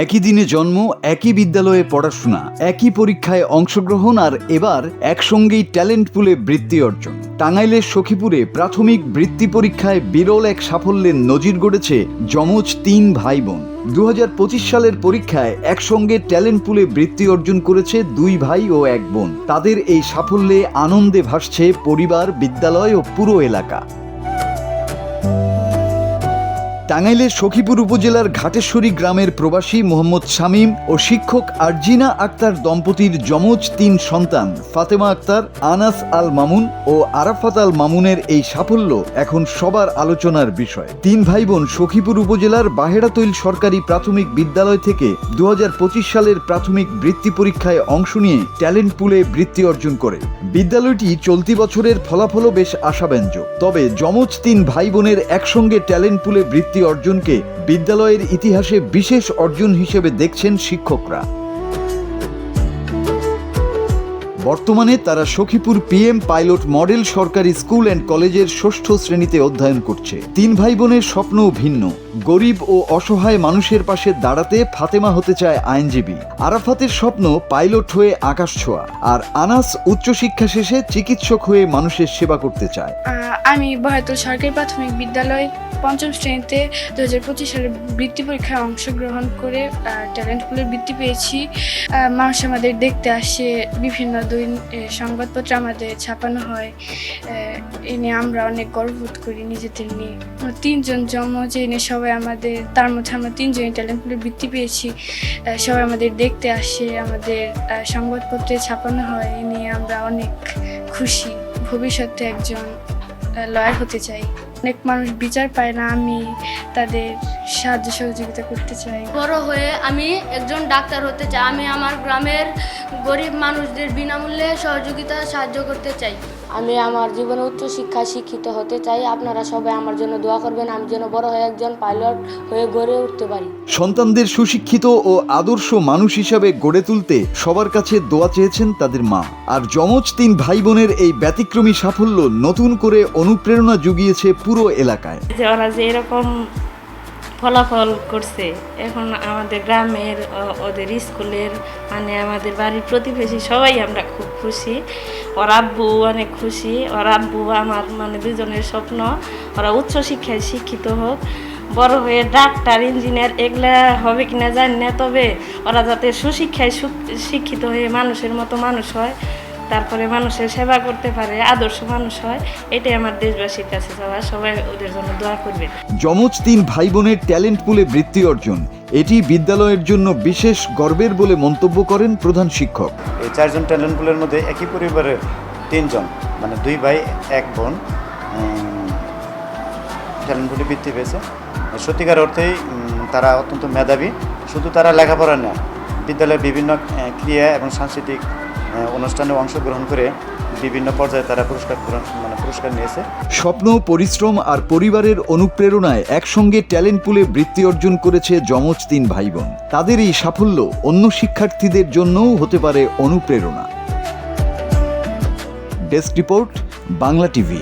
একই দিনে জন্ম, একই বিদ্যালয়ে পড়াশোনা, একই পরীক্ষায় অংশগ্রহণ আর এবার একসঙ্গেই ট্যালেন্ট পুলে বৃত্তি অর্জন। টাঙ্গাইলের সখীপুরে প্রাথমিক বৃত্তি পরীক্ষায় বিরল এক সাফল্যের নজির গড়েছে যমজ ৩ ভাই বোন। ২০২৫ সালের পরীক্ষায় একসঙ্গে ট্যালেন্ট পুলে বৃত্তি অর্জন করেছে ২ ভাই ও ১ বোন। তাদের এই সাফল্যে আনন্দে ভাসছে পরিবার, বিদ্যালয় ও পুরো এলাকা। টাঙ্গাইলের সখীপুর উপজেলার ঘাটেশ্বরী গ্রামের প্রবাসী মোহাম্মদ শামীম ও শিক্ষক আরজিনা আক্তার দম্পতির যমজ ৩ সন্তান ফাতেমা আক্তার, আনাস আল মামুন ও আরাফাত আল মামুনের এই সাফল্য এখন সবার আলোচনার বিষয়। ৩ ভাই বোন সখীপুর উপজেলার বাহেড়াতৈল সরকারি প্রাথমিক বিদ্যালয় থেকে ২০২৫ সালের প্রাথমিক বৃত্তি পরীক্ষায় অংশ নিয়ে ট্যালেন্ট পুলে বৃত্তি অর্জন করে। বিদ্যালয়টি চলতি বছরের ফলাফলও বেশ আশাব্যঞ্জক। তবে যমজ ৩ ভাই বোনের একসঙ্গে ট্যালেন্ট পুলে বৃত্তি অর্জনকে বিদ্যালয়ের ইতিহাসে বিশেষ অর্জন হিসেবে দেখছেন শিক্ষকরা। বর্তমানে তারা সখীপুর PM পাইলট মডেল সরকারি স্কুল অ্যান্ড কলেজের ৬ষ্ঠ শ্রেণীতে অধ্যয়ন করছে। ৩ ভাই বোনের স্বপ্নও ভিন্ন। গরিব ও অসহায় মানুষের পাশে দাঁড়াতে ফাতেমা হতে চায় আইনজীবী, আরাফাতের স্বপ্ন পাইলট হয়ে আকাশ ছোঁয়া, আর আনাস উচ্চশিক্ষা শেষে চিকিৎসক হয়ে মানুষের সেবা করতে চায়। আমি বাহেড়াতৈল সরকারি প্রাথমিক বিদ্যালয় ৫ম শ্রেণীতে ২০২৫ সালে বৃত্তি পরীক্ষায় অংশগ্রহণ করে ট্যালেন্ট পুলের বৃত্তি পেয়েছি। মানুষ আমাদের দেখতে আসে, বিভিন্ন সংবাদপত্র আমাদের ছাপানো হয়। এ নিয়ে আমরা অনেক গর্ববোধ করি নিজেদের নিয়ে। ৩জন যমজ, এনে সবাই আমাদের, তার মধ্যে আমরা ৩জনই ট্যালেন্ট পুলের বৃত্তি পেয়েছি। সবাই আমাদের দেখতে আসে, আমাদের সংবাদপত্রে ছাপানো হয়। এ নিয়ে আমরা অনেক খুশি। ভবিষ্যতে একজন লয়ার হতে চাই। অনেক মানুষ বিচার পায় না, আমি তাদের সাহায্য সহযোগিতা করতে চাই। বড় হয়ে আমি একজন ডাক্তার হতে চাই। আমি আমার গ্রামের গরিব মানুষদের বিনামূল্যে সাহায্য করতে চাই। আমি আমার জীবনে উচ্চশিক্ষায় শিক্ষিত হতে চাই। আপনারা সবাই আমার জন্য দোয়া করবেন, আমি যেন বড় হয়ে একজন পাইলট হয়ে গড়ে উঠতে পারি। সন্তানদের সুশিক্ষিত ও আদর্শ মানুষ হিসাবে গড়ে তুলতে সবার কাছে দোয়া চেয়েছেন তাদের মা। আর যমজ ৩ ভাই বোনের এই ব্যতিক্রমী সাফল্য নতুন করে অনুপ্রেরণা জুগিয়েছে পুরো এলাকায়। ওরা যে এরকম ফলাফল করছে, এখন আমাদের গ্রামের, ওদের স্কুলের, মানে আমাদের বাড়ির প্রতিবেশী সবাই আমরা খুব খুশি। ওর আব্বু অনেক খুশি। ওর আব্বু আমার মানে দুজনের স্বপ্ন ওরা উচ্চশিক্ষায় শিক্ষিত হোক, বড় হয়ে ডাক্তার, ইঞ্জিনিয়ার এগুলা হবে কিনা জানি না, তবে ওরা যাতে সুশিক্ষায় শিক্ষিত হয়ে মানুষের মতো মানুষ হয়, তারপরে মানুষের সেবা করতে পারে, আদর্শ মানুষ হয়, এটাই আমার দেশবাসীর কাছে চাওয়া। সবাই ওদের জন্য দোয়া করবে। যমজ ৩ ভাই বোনের ট্যালেন্ট পুলে বৃত্তি অর্জন, এটি বিদ্যালয়ের জন্য বিশেষ গর্বের বলে মন্তব্য করেন প্রধান শিক্ষক। এই 4 জন ট্যালেন্ট পুলের মধ্যে একই পরিবারের 3 জন, মানে 2 ভাই 1 বোন ট্যালেন্ট পুলে বৃত্তি পেয়েছে। সত্যিকার অর্থেই তারা অত্যন্ত মেধাবী। শুধু তারা লেখাপড়া না, বিদ্যালয়ের বিভিন্ন ক্রিয়া এবং সাংস্কৃতিক অনুষ্ঠানে অংশগ্রহণ করে বিভিন্ন পর্যায়ে তারা পুরস্কার নিয়েছে। স্বপ্ন, পরিশ্রম আর পরিবারের অনুপ্রেরণায় একসঙ্গে ট্যালেন্ট পুলে বৃত্তি অর্জন করেছে যমজ ৩ ভাই বোন। তাদের এই সাফল্য অন্য শিক্ষার্থীদের জন্যও হতে পারে অনুপ্রেরণা। Desk report, Bangla TV.